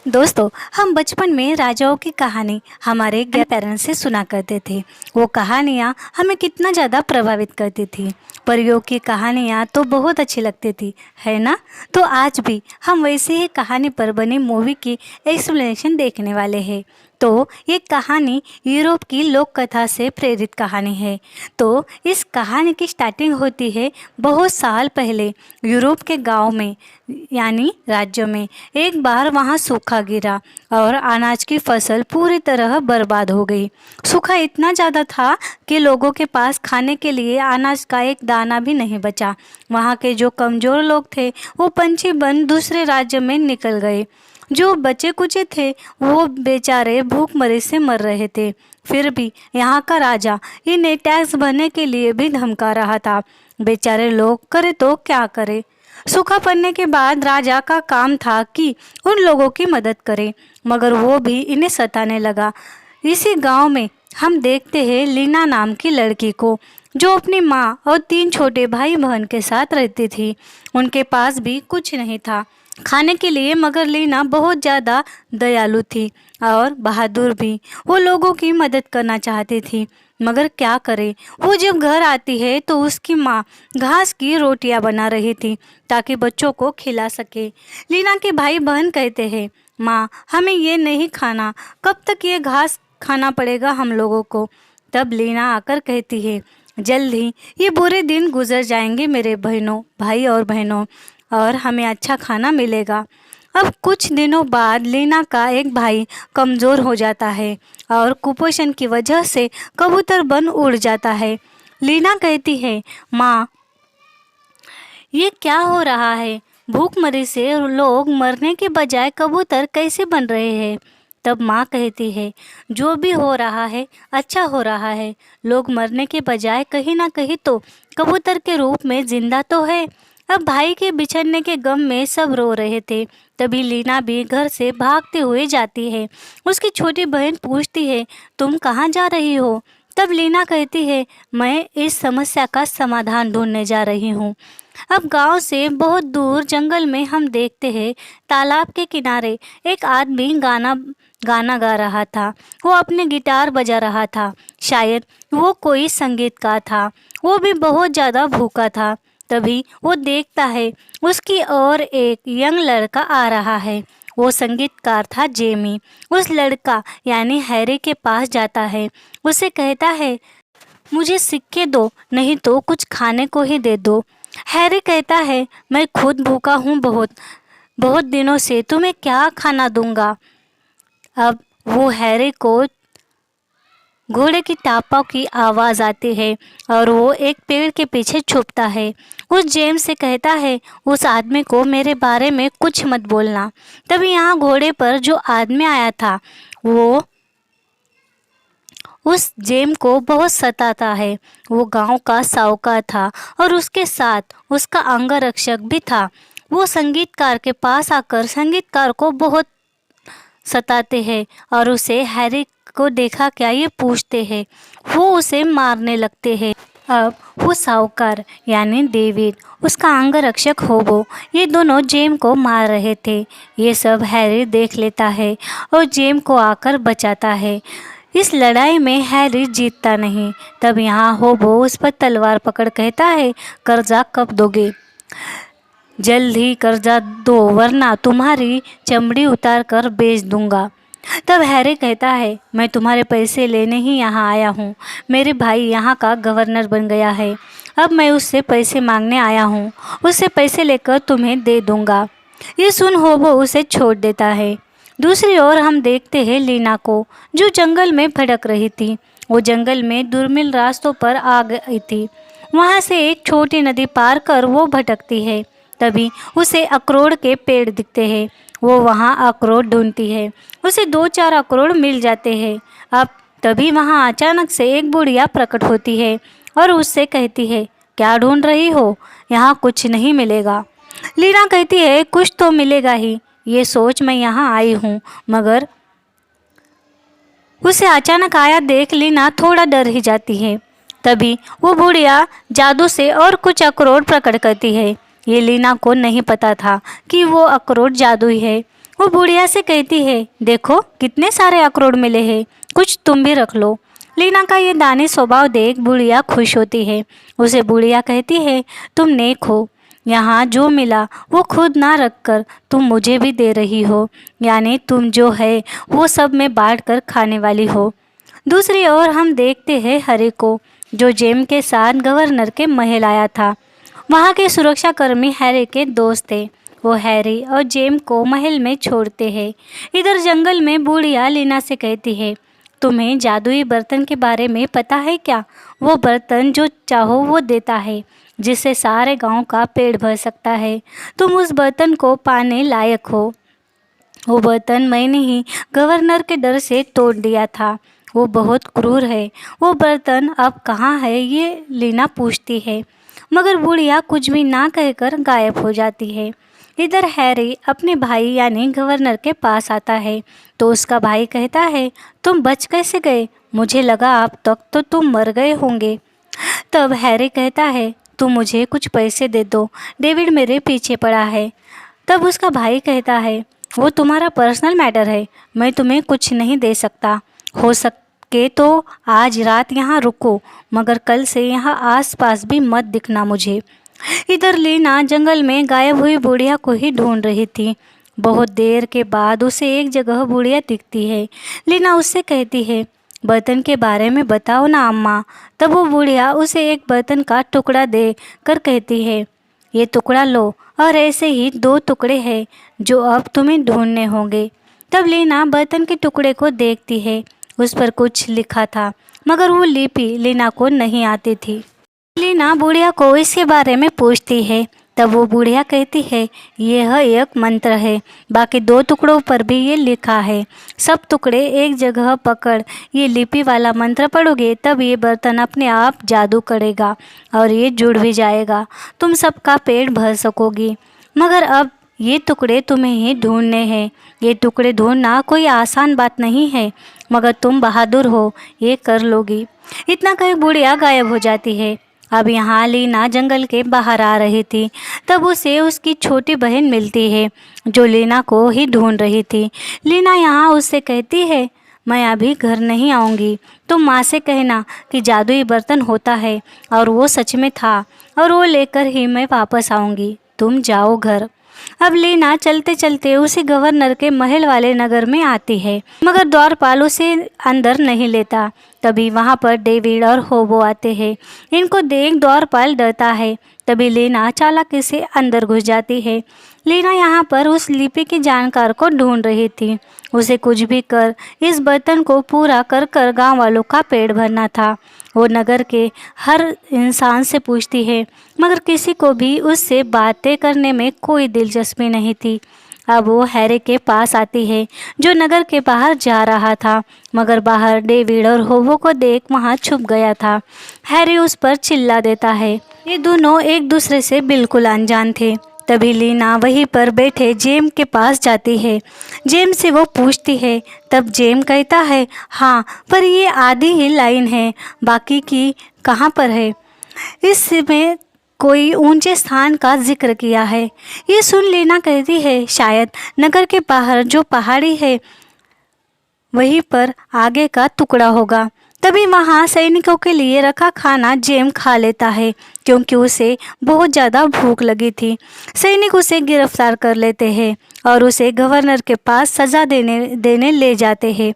दोस्तों, हम बचपन में राजाओं की कहानी हमारे ग्रैंड पेरेंट्स से सुना करते थे। वो कहानियाँ हमें कितना ज़्यादा प्रभावित करती थी। परियों की कहानियाँ तो बहुत अच्छी लगती थी, है ना? तो आज भी हम वैसे ही कहानी पर बनी मूवी की एक्सप्लेनेशन देखने वाले हैं। तो ये कहानी यूरोप की लोक कथा से प्रेरित कहानी है। तो इस कहानी की स्टार्टिंग होती है बहुत साल पहले यूरोप के गांव में, यानी राज्य में। एक बार वहाँ सूखा गिरा और अनाज की फसल पूरी तरह बर्बाद हो गई। सूखा इतना ज़्यादा था कि लोगों के पास खाने के लिए अनाज का एक दाना भी नहीं बचा। वहाँ के जो कमज़ोर लोग थे वो पंछी बन दूसरे राज्य में निकल गए। जो बचे कुचे थे वो बेचारे भूखमरी से मर रहे थे। फिर भी यहाँ का राजा इन्हें टैक्स भरने के लिए भी धमका रहा था। बेचारे लोग करे तो क्या करे। सूखा पड़ने के बाद राजा का काम था कि उन लोगों की मदद करे, मगर वो भी इन्हें सताने लगा। इसी गांव में हम देखते हैं लीना नाम की लड़की को, जो अपनी माँ और 3 छोटे भाई बहन के साथ रहती थी। उनके पास भी कुछ नहीं था खाने के लिए, मगर लीना बहुत ज़्यादा दयालु थी और बहादुर भी। वो लोगों की मदद करना चाहती थी, मगर क्या करे। वो जब घर आती है तो उसकी माँ घास की रोटियां बना रही थी ताकि बच्चों को खिला सके। लीना के भाई बहन कहते हैं, माँ हमें ये नहीं खाना, कब तक ये घास खाना पड़ेगा हम लोगों को। तब लीना आकर कहती है, जल्द ही ये बुरे दिन गुजर जाएंगे मेरे भाई और बहनों, और हमें अच्छा खाना मिलेगा। अब कुछ दिनों बाद लीना का एक भाई कमज़ोर हो जाता है और कुपोषण की वजह से कबूतर बन उड़ जाता है। लीना कहती है, माँ ये क्या हो रहा है? भूखमरी से लोग मरने के बजाय कबूतर कैसे बन रहे हैं? तब माँ कहती है, जो भी हो रहा है अच्छा हो रहा है। लोग मरने के बजाय कहीं ना कहीं तो कबूतर के रूप में जिंदा तो है। अब भाई के बिछड़ने के गम में सब रो रहे थे। तभी लीना भी घर से भागते हुए जाती है। उसकी छोटी बहन पूछती है, तुम कहाँ जा रही हो? तब लीना कहती है, मैं इस समस्या का समाधान ढूंढने जा रही हूँ। अब गांव से बहुत दूर जंगल में हम देखते हैं तालाब के किनारे एक आदमी गाना गाना गा रहा था। वो अपने गिटार बजा रहा था। शायद वो कोई संगीतकार था। वो भी बहुत ज़्यादा भूखा था। तभी वो देखता है उसकी ओर एक यंग लड़का आ रहा है। वो संगीतकार था जेमी। उस लड़का यानी हैरी के पास जाता है। उसे कहता है, मुझे सिक्के दो, नहीं तो कुछ खाने को ही दे दो। हैरी कहता है, मैं खुद भूखा हूँ बहुत बहुत दिनों से, तुम्हें क्या खाना दूंगा। अब वो हैरी को घोड़े की टापों की आवाज़ आती है और वो एक पेड़ के पीछे छुपता है। उस जेम्स से कहता है, उस आदमी को मेरे बारे में कुछ मत बोलना। तभी यहाँ घोड़े पर जो आदमी आया था वो उस जेम को बहुत सताता है। वो गांव का साहूकार था और उसके साथ उसका अंगरक्षक भी था। वो संगीतकार के पास आकर संगीतकार को बहुत सताते हैं और उसे हैरी को देखा क्या ये पूछते हैं। वो उसे मारने लगते हैं। अब वो साहूकार यानी डेविड, उसका अंगरक्षक होबो, ये दोनों जेम को मार रहे थे। ये सब हैरी देख लेता है और जेम को आकर बचाता है। इस लड़ाई में हैरी जीतता नहीं। तब यहाँ होबो उस पर तलवार पकड़ कहता है, कर्जा कब दोगे? जल्द ही कर्जा दो, वरना तुम्हारी चमड़ी उतार कर बेच दूंगा। तब हैरी कहता है, मैं तुम्हारे पैसे लेने ही यहाँ आया हूँ। मेरे भाई यहाँ का गवर्नर बन गया है। अब मैं उससे पैसे मांगने आया हूँ। उससे पैसे लेकर तुम्हें दे दूंगा। ये सुन होबो उसे छोड़ देता है। दूसरी ओर हम देखते हैं लीना को, जो जंगल में भटक रही थी। वो जंगल में दुर्मिल रास्तों पर आ गई थी। वहाँ से एक छोटी नदी पार कर वो भटकती है। तभी उसे अखरोट के पेड़ दिखते हैं। वो वहाँ अखरोट ढूंढती है। उसे 2-4 अखरोट मिल जाते हैं। अब तभी वहाँ अचानक से एक बुढ़िया प्रकट होती है और उससे कहती है, क्या ढूंढ रही हो? यहाँ कुछ नहीं मिलेगा। लीना कहती है, कुछ तो मिलेगा ही, ये सोच मैं यहाँ आई हूँ। मगर उसे अचानक आया देख लीना थोड़ा डर ही जाती है। तभी वो बुढ़िया जादू से और कुछ अखरोट प्रकट करती है। ये लीना को नहीं पता था कि वो अखरोट जादुई है। वो बुढ़िया से कहती है, देखो कितने सारे अखरोट मिले हैं, कुछ तुम भी रख लो। लीना का ये दानी स्वभाव देख बुढ़िया खुश होती है। उसे बुढ़िया कहती है, तुम नेक हो, यहाँ जो मिला वो खुद ना रख कर तुम मुझे भी दे रही हो, यानी तुम जो है वो सब में बांट कर खाने वाली हो। दूसरी ओर हम देखते हैं हरी को, जो जेम के साथ गवर्नर के महल आया था। वहाँ के सुरक्षाकर्मी हैरी के दोस्त थे। वो हैरी और जेम को महल में छोड़ते हैं। इधर जंगल में बुढ़िया लीना से कहती है, तुम्हें जादुई बर्तन के बारे में पता है क्या? वो बर्तन जो चाहो वो देता है, जिससे सारे गांव का पेट भर सकता है। तुम उस बर्तन को पाने लायक हो। वो बर्तन मैंने ही गवर्नर के डर से तोड़ दिया था। वो बहुत क्रूर है। वो बर्तन अब कहाँ है, ये लीना पूछती है, मगर बुढ़िया कुछ भी ना कहकर गायब हो जाती है। इधर हैरी अपने भाई यानी गवर्नर के पास आता है, तो उसका भाई कहता है, तुम बच कैसे गए? मुझे लगा अब तक तो तुम मर गए होंगे। तब हैरी कहता है, तुम मुझे कुछ पैसे दे दो, डेविड मेरे पीछे पड़ा है। तब उसका भाई कहता है, वो तुम्हारा पर्सनल मैटर है, मैं तुम्हें कुछ नहीं दे सकता। हो सके तो आज रात यहाँ रुको, मगर कल से यहाँ आसपास भी मत दिखना मुझे। इधर लीना जंगल में गायब हुई बुढ़िया को ही ढूंढ रही थी। बहुत देर के बाद उसे एक जगह बुढ़िया दिखती है। लीना उससे कहती है, बर्तन के बारे में बताओ ना अम्मा। तब वो बुढ़िया उसे एक बर्तन का टुकड़ा दे कर कहती है, ये टुकड़ा लो, और ऐसे ही 2 टुकड़े हैं जो अब तुम्हें ढूंढने होंगे। तब लीना बर्तन के टुकड़े को देखती है। उस पर कुछ लिखा था, मगर वो लिपि लीना को नहीं आती थी। लीना बुढ़िया को इसके बारे में पूछती है। तब वो बुढ़िया कहती है, यह एक मंत्र है, बाकी 2 टुकड़ों पर भी ये लिखा है। सब टुकड़े एक जगह पकड़ ये लिपि वाला मंत्र पढ़ोगे, तब ये बर्तन अपने आप जादू करेगा और ये जुड़ भी जाएगा। तुम सबका पेट भर सकोगी। मगर अब ये टुकड़े तुम्हें ही ढूंढने हैं। ये टुकड़े ढूंढना कोई आसान बात नहीं है, मगर तुम बहादुर हो, ये कर लोगी। इतना कह बुढ़िया गायब हो जाती है। अब यहाँ लीना जंगल के बाहर आ रही थी। तब उसे उसकी छोटी बहन मिलती है, जो लीना को ही ढूंढ रही थी। लीना यहाँ उससे कहती है, मैं अभी घर नहीं आऊँगी, तुम माँ से कहना कि जादुई बर्तन होता है और वो सच में था, और वो लेकर ही मैं वापस आऊँगी। तुम जाओ घर। अब लीना चलते चलते उसी गवर्नर के महल वाले नगर में आती है, मगर द्वारपाल उसे अंदर नहीं लेता। तभी वहाँ पर डेविड और होबो आते हैं। इनको देख द्वारपाल डरता है। तभी लीना चालाकी से अंदर घुस जाती है। लीना यहाँ पर उस लिपि के जानकार को ढूंढ रही थी। उसे कुछ भी कर इस बर्तन को पूरा कर कर गाँव वालों का पेट भरना था। वो नगर के हर इंसान से पूछती है, मगर किसी को भी उससे बातें करने में कोई दिलचस्पी नहीं थी। अब वो हैरी के पास आती है, जो नगर के बाहर जा रहा था, मगर बाहर डेविड और होबो को देख वहाँ छुप गया था। हैरी उस पर चिल्ला देता है। ये दोनों एक दूसरे से बिल्कुल अनजान थे। तभी लीना वहीं पर बैठे जेम के पास जाती है। जेम से वो पूछती है। तब जेम कहता है, हाँ, पर ये आधी ही लाइन है, बाकी की कहाँ पर है? इसमें कोई ऊंचे स्थान का जिक्र किया है। ये सुन लीना कहती है, शायद नगर के बाहर जो पहाड़ी है वहीं पर आगे का टुकड़ा होगा। तभी वहाँ सैनिकों के लिए रखा खाना जेम खा लेता है, क्योंकि उसे बहुत ज़्यादा भूख लगी थी। सैनिक उसे गिरफ्तार कर लेते हैं और उसे गवर्नर के पास सज़ा देने ले जाते हैं।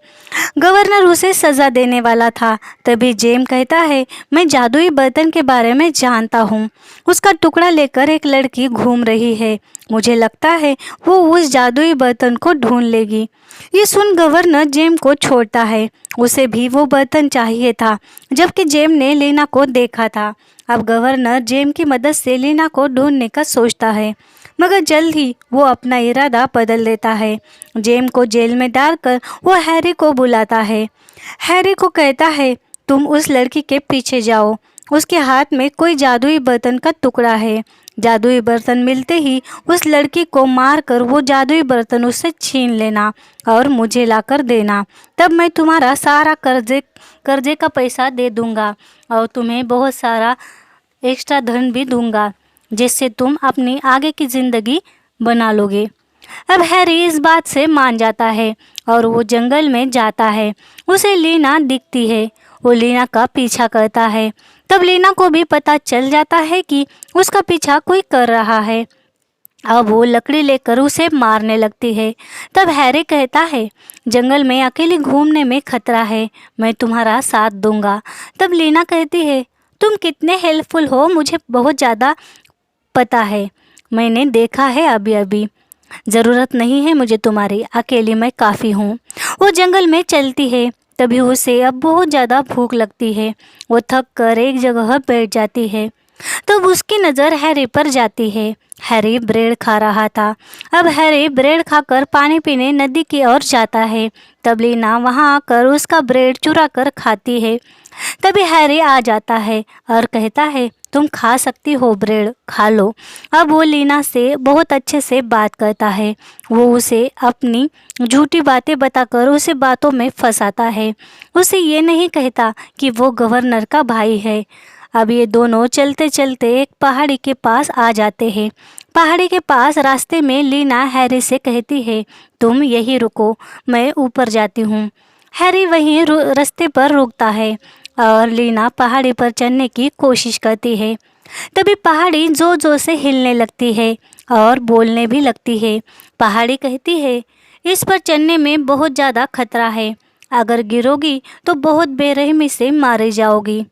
गवर्नर उसे सज़ा देने वाला था। तभी जेम कहता है, मैं जादुई बर्तन के बारे में जानता हूँ। उसका टुकड़ा लेकर एक लड़की घूम रही है। मुझे लगता है वो उस जादुई बर्तन को ढूंढ लेगी। ये सुन गवर्नर जेम को छोड़ता है। उसे भी वो बर्तन चाहिए था, जबकि जेम ने लीना को देखा था। अब गवर्नर जेम की मदद से लीना को ढूंढने का सोचता है, मगर जल्द ही वो अपना इरादा बदल देता है। जेम को जेल में डालकर वो हैरी को बुलाता है। हैरी को कहता है, तुम उस लड़की के पीछे जाओ, उसके हाथ में कोई जादुई बर्तन का टुकड़ा है। जादुई बर्तन मिलते ही उस लड़की को मारकर वो जादुई बर्तन उससे छीन लेना और मुझे लाकर देना। तब मैं तुम्हारा सारा कर्जे का पैसा दे दूंगा और तुम्हें बहुत सारा एक्स्ट्रा धन भी दूंगा, जिससे तुम अपनी आगे की ज़िंदगी बना लोगे। अब हैरी इस बात से मान जाता है और वो जंगल में जाता है। उसे लीना दिखती है, वो लीना का पीछा करता है। तब लीना को भी पता चल जाता है कि उसका पीछा कोई कर रहा है। अब वो लकड़ी लेकर उसे मारने लगती है। तब हैरी कहता है, जंगल में अकेले घूमने में खतरा है, मैं तुम्हारा साथ दूंगा। तब लीना कहती है, तुम कितने हेल्पफुल हो मुझे बहुत ज़्यादा पता है, मैंने देखा है अभी अभी। ज़रूरत नहीं है मुझे तुम्हारी, अकेली मैं काफ़ी हूँ। वो जंगल में चलती है। तभी उसे अब बहुत ज़्यादा भूख लगती है। वो थक कर एक जगह बैठ जाती है। तब उसकी नज़र हैरी पर जाती है। हैरी ब्रेड खा रहा था। अब हैरी ब्रेड खाकर पानी पीने नदी की ओर जाता है। तब लीना वहाँ आकर उसका ब्रेड चुरा कर खाती है। तभी हैरी आ जाता है और कहता है, तुम खा सकती हो ब्रेड, खा लो। अब वो लीना से बहुत अच्छे से बात करता है। वो उसे अपनी झूठी बातें बताकर उसे बातों में फंसाता है। उसे ये नहीं कहता कि वो गवर्नर का भाई है। अब ये दोनों चलते चलते एक पहाड़ी के पास आ जाते हैं। पहाड़ी के पास रास्ते में लीना हैरी से कहती है, तुम यहीं रुको, मैं ऊपर जाती हूँ। हैरी वहीं रास्ते पर रुकता है और लीना पहाड़ी पर चढ़ने की कोशिश करती है। तभी पहाड़ी जोर जोर से हिलने लगती है और बोलने भी लगती है। पहाड़ी कहती है, इस पर चढ़ने में बहुत ज़्यादा खतरा है, अगर गिरोगी तो बहुत बेरहमी से मारी जाओगी।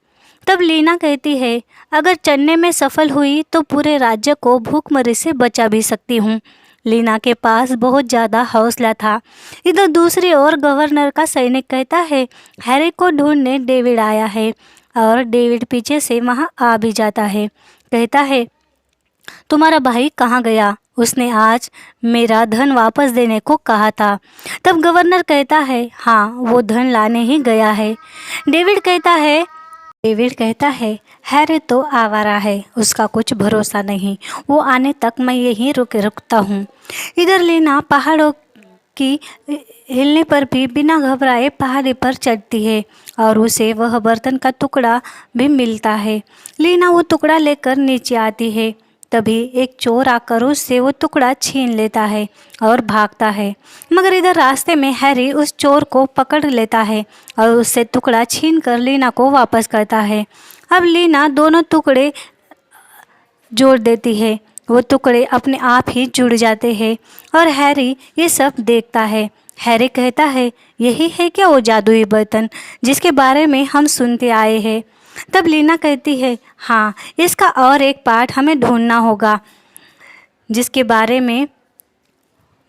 तब लीना कहती है, अगर चढ़ने में सफल हुई तो पूरे राज्य को भूखमरी से बचा भी सकती हूँ। लीना के पास बहुत ज़्यादा हौसला था। इधर दूसरी ओर गवर्नर का सैनिक कहता है, हैरी को ढूंढने डेविड आया है। और डेविड पीछे से वहाँ आ भी जाता है। कहता है, तुम्हारा भाई कहाँ गया? उसने आज मेरा धन वापस देने को कहा था। तब गवर्नर कहता है, हाँ वो धन लाने ही गया है। डेविड कहता है, हैरी तो आवारा है, उसका कुछ भरोसा नहीं, वो आने तक मैं यहीं रुकता हूँ। इधर लीना पहाड़ों की हिलने पर भी बिना घबराए पहाड़ी पर चढ़ती है और उसे वह बर्तन का टुकड़ा भी मिलता है। लीना वो टुकड़ा लेकर नीचे आती है। तभी एक चोर आकर उससे वो टुकड़ा छीन लेता है और भागता है। मगर इधर रास्ते में हैरी उस चोर को पकड़ लेता है और उससे टुकड़ा छीन कर लीना को वापस करता है। अब लीना दोनों टुकड़े जोड़ देती है। वो टुकड़े अपने आप ही जुड़ जाते हैं और हैरी ये सब देखता है। हैरी कहता है, यही है क्या वो जादुई बर्तन जिसके बारे में हम सुनते आए हैं? तब लीना कहती है, हाँ, इसका और एक पार्ट हमें ढूंढना होगा जिसके बारे में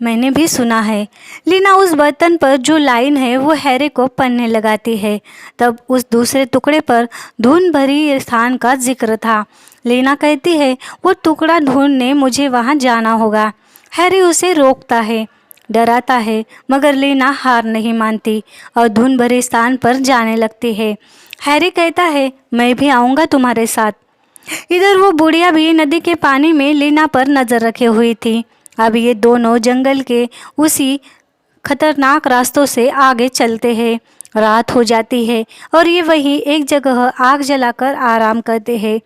मैंने भी सुना है। लीना उस बर्तन पर जो लाइन है वो हैरी को पढ़ने लगाती है। तब उस दूसरे टुकड़े पर धुंध भरी स्थान का जिक्र था। लीना कहती है, वो टुकड़ा ढूंढने मुझे वहाँ जाना होगा। हैरी उसे रोकता है, डराता है, मगर लीना हार नहीं मानती और धुंध भरे स्थान पर जाने लगती है। हैरी कहता है, मैं भी आऊँगा तुम्हारे साथ। इधर वो बुढ़िया भी नदी के पानी में लीना पर नज़र रखे हुई थी। अब ये दोनों जंगल के उसी खतरनाक रास्तों से आगे चलते हैं। रात हो जाती है और ये वहीं एक जगह आग जलाकर आराम करते हैं।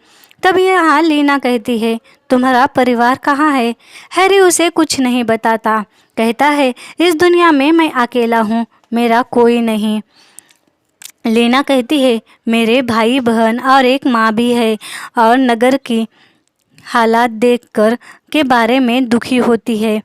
तब यहाँ लीना कहती है, तुम्हारा परिवार कहाँ है? हैरी उसे कुछ नहीं बताता। कहता है, इस दुनिया में मैं अकेला हूँ, मेरा कोई नहीं। लीना कहती है, मेरे भाई बहन और एक माँ भी है और नगर की हालात देखकर के बारे में दुखी होती है।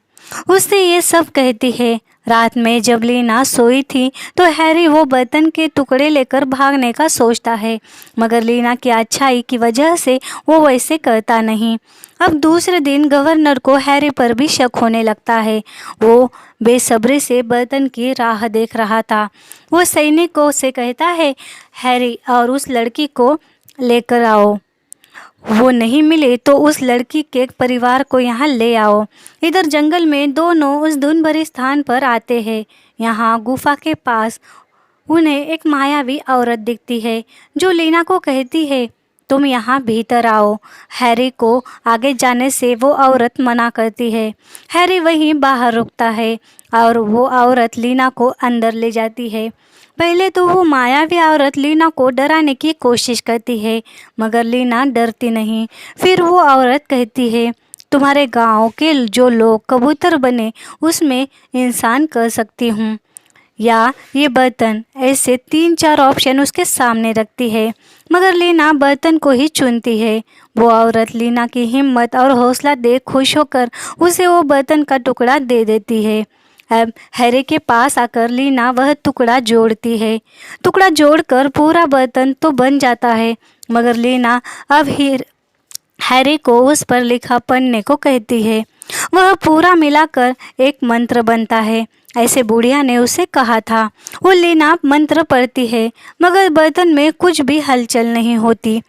उससे ये सब कहती है। रात में जब लीना सोई थी तो हैरी वो बर्तन के टुकड़े लेकर भागने का सोचता है, मगर लीना की अच्छाई की वजह से वो वैसे करता नहीं। अब दूसरे दिन गवर्नर को हैरी पर भी शक होने लगता है। वो बेसब्री से बर्तन की राह देख रहा था। वो सैनिकों से कहता है, हैरी और उस लड़की को लेकर आओ, वो नहीं मिले तो उस लड़की के परिवार को यहाँ ले आओ। इधर जंगल में दोनों उस धुंध भरे स्थान पर आते हैं। यहाँ गुफा के पास उन्हें एक मायावी औरत दिखती है जो लीना को कहती है, तुम यहाँ भीतर आओ। हैरी को आगे जाने से वो औरत मना करती है। हैरी वहीं बाहर रुकता है और वो औरत लीना को अंदर ले जाती है। पहले तो वो मायावी औरत लीना को डराने की कोशिश करती है, मगर लीना डरती नहीं। फिर वो औरत कहती है, तुम्हारे गांव के जो लोग कबूतर बने उसमें इंसान कर सकती हूँ, या ये बर्तन। ऐसे 3-4 ऑप्शन उसके सामने रखती है, मगर लीना बर्तन को ही चुनती है। वो औरत लीना की हिम्मत और हौसला देख खुश होकर उसे वो बर्तन का टुकड़ा दे देती है। अब हैरी के पास आकर लीना वह टुकड़ा जोड़ती है। टुकड़ा जोड़कर पूरा बर्तन तो बन जाता है, मगर लीना अब हैरी को उस पर लिखा पढ़ने को कहती है। वह पूरा मिलाकर एक मंत्र बनता है, ऐसे बुढ़िया ने उसे कहा था। वो लीना मंत्र पढ़ती है, मगर बर्तन में कुछ भी हलचल नहीं होती,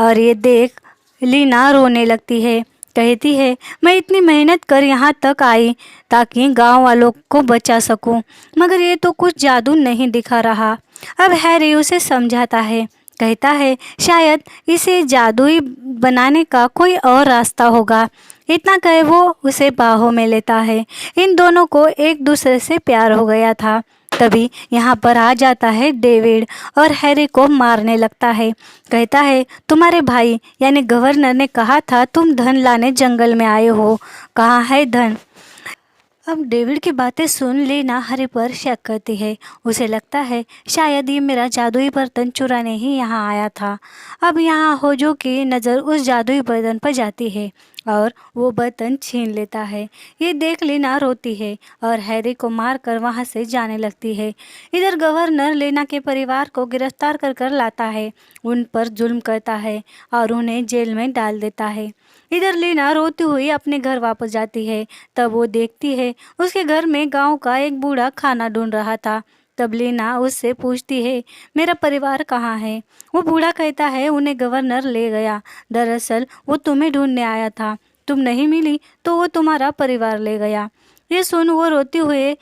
और ये देख लीना रोने लगती है। कहती है, मैं इतनी मेहनत कर यहाँ तक आई ताकि गांव वालों को बचा सकूं, मगर ये तो कुछ जादू नहीं दिखा रहा। अब हैरी उसे समझाता है, कहता है शायद इसे जादुई बनाने का कोई और रास्ता होगा। इतना कहे वो उसे बाहों में लेता है। इन दोनों को एक दूसरे से प्यार हो गया था। तभी यहाँ पर आ जाता है डेविड और हैरी को मारने लगता है। कहता है, तुम्हारे भाई यानी गवर्नर ने कहा था तुम धन लाने जंगल में आए हो, कहाँ है धन? अब डेविड की बातें सुन लीना हैरी पर शक करती है। उसे लगता है शायद ये मेरा जादुई बर्तन चुराने ही यहाँ आया था। अब यहाँ होजो की नज़र उस जादुई बर्तन पर जाती है और वो बर्तन छीन लेता है। ये देख लीना रोती है और हैरी को मारकर वहाँ से जाने लगती है। इधर गवर्नर लीना के परिवार को गिरफ्तार कर लाता है, उन पर जुल्म करता है और उन्हें जेल में डाल देता है। इधर लीना रोती हुई अपने घर वापस जाती है। तब वो देखती है उसके घर में गांव का एक बूढ़ा खाना ढूंढ रहा था। तब लीना उससे पूछती है, मेरा परिवार कहाँ है? वो बूढ़ा कहता है, उन्हें गवर्नर ले गया। दरअसल वो तुम्हें ढूंढने आया था, तुम नहीं मिली तो वो तुम्हारा परिवार ले गया। ये सुन वो रोते हुए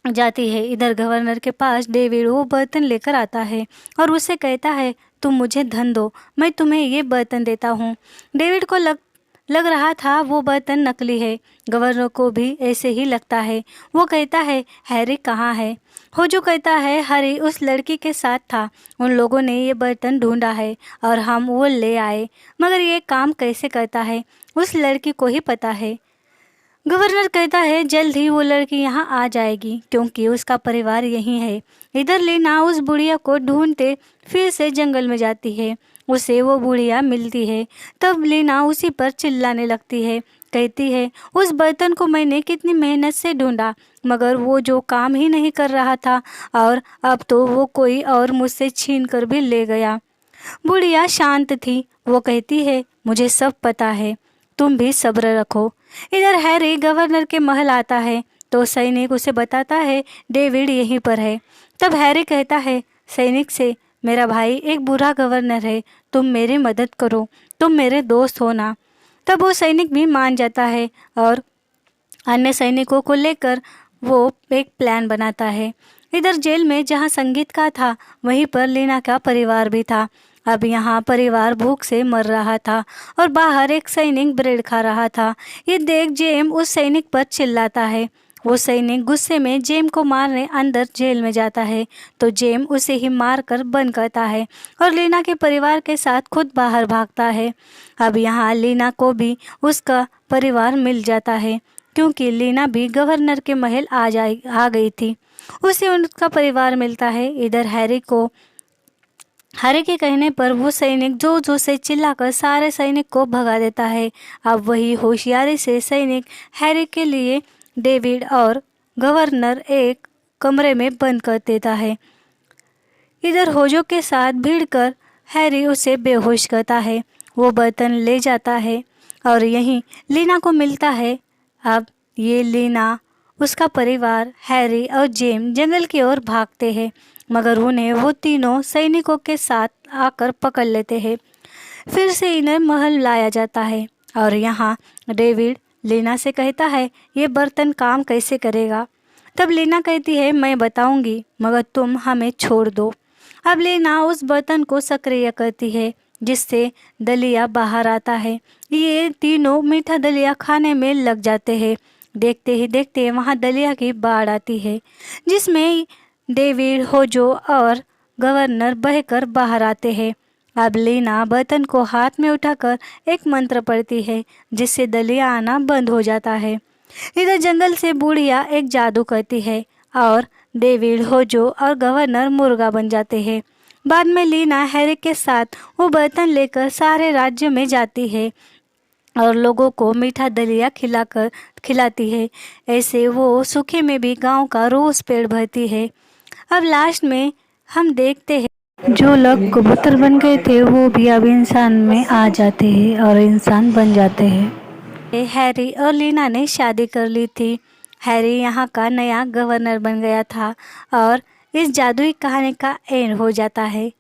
जाती है। इधर गवर्नर के पास डेविड वो बर्तन लेकर आता है और उसे कहता है, तुम मुझे धन दो, मैं तुम्हें ये बर्तन देता हूँ। डेविड को लग रहा था वो बर्तन नकली है। गवर्नर को भी ऐसे ही लगता है। वो कहता है, हैरी कहाँ है? होजो कहता है, हैरी उस लड़की के साथ था, उन लोगों ने ये बर्तन ढूंढा है और हम वो ले आए, मगर ये काम कैसे करता है उस लड़की को ही पता है। गवर्नर कहता है, जल्द ही वो लड़की यहाँ आ जाएगी क्योंकि उसका परिवार यहीं है। इधर लीना उस बुढ़िया को ढूंढते फिर से जंगल में जाती है। उसे वो बुढ़िया मिलती है। तब लीना उसी पर चिल्लाने लगती है। कहती है, उस बर्तन को मैंने कितनी मेहनत से ढूंढा, मगर वो जो काम ही नहीं कर रहा था, और अब तो वो कोई और मुझसे छीन कर भी ले गया। बुढ़िया शांत थी। वो कहती है, मुझे सब पता है, तुम भी सब्र रखो। इधर हैरी गवर्नर के महल आता है तो सैनिक उसे बताता है डेविड यहीं पर है। तब हैरी कहता है सैनिक से, मेरा भाई एक बुरा गवर्नर है, तुम मेरी मदद करो, तुम मेरे दोस्त हो ना। तब वो सैनिक भी मान जाता है और अन्य सैनिकों को लेकर वो एक प्लान बनाता है। इधर जेल में जहाँ संगीत का था वहीं पर लीना का परिवार भी था। अब यहाँ परिवार भूख से मर रहा था और बाहर एक सैनिक ब्रेड खा रहा था। ये देख जेम उस सैनिक पर चिल्लाता है। वो सैनिक गुस्से में जेम को मारने अंदर जेल में जाता है तो जेम उसे ही मारकर बंद करता है और लीना के परिवार के साथ खुद बाहर भागता है। अब यहाँ लीना को भी उसका परिवार मिल जाता है क्योंकि लीना भी गवर्नर के महल आ गई थी। उसे उनका परिवार मिलता है। इधर हैरी के कहने पर वो सैनिक जोर से चिल्लाकर सारे सैनिक को भगा देता है। अब वही होशियारी से सैनिक हैरी के लिए डेविड और गवर्नर एक कमरे में बंद कर देता है। इधर होजो के साथ भिड़कर हैरी उसे बेहोश करता है। वो बर्तन ले जाता है और यहीं लीना को मिलता है। अब ये लीना, उसका परिवार, हैरी और जेम जंगल की ओर भागते हैं, मगर उन्हें वो तीनों सैनिकों के साथ आकर पकड़ लेते हैं। फिर से इन्हें महल लाया जाता है और यहाँ डेविड लीना से कहता है, ये बर्तन काम कैसे करेगा? तब लीना कहती है, मैं बताऊंगी, मगर तुम हमें छोड़ दो। अब लीना उस बर्तन को सक्रिय करती है जिससे दलिया बाहर आता है। ये तीनों मीठा दलिया खाने में लग जाते हैं। देखते ही देखते वहाँ दलिया की बाढ़ आती है जिसमें डेविड, होजो और गवर्नर बहकर बाहर आते हैं। अब लीना बर्तन को हाथ में उठाकर एक मंत्र पढ़ती है, जिससे दलिया आना बंद हो जाता है। इधर जंगल से बुढ़िया एक जादू करती है और डेविड, होजो और गवर्नर मुर्गा बन जाते हैं। बाद में लीना हैरी के साथ वो बर्तन लेकर सारे राज्य में जाती है और लोगों को मीठा दलिया खिलाती है। ऐसे वो सूखे में भी गांव का रोज पेट भरती है। अब लास्ट में हम देखते हैं जो लोग कबूतर बन गए थे वो भी अब इंसान में आ जाते हैं और इंसान बन जाते हैं। हैरी और लीना ने शादी कर ली थी। हैरी यहाँ का नया गवर्नर बन गया था और इस जादुई कहानी का एंड हो जाता है।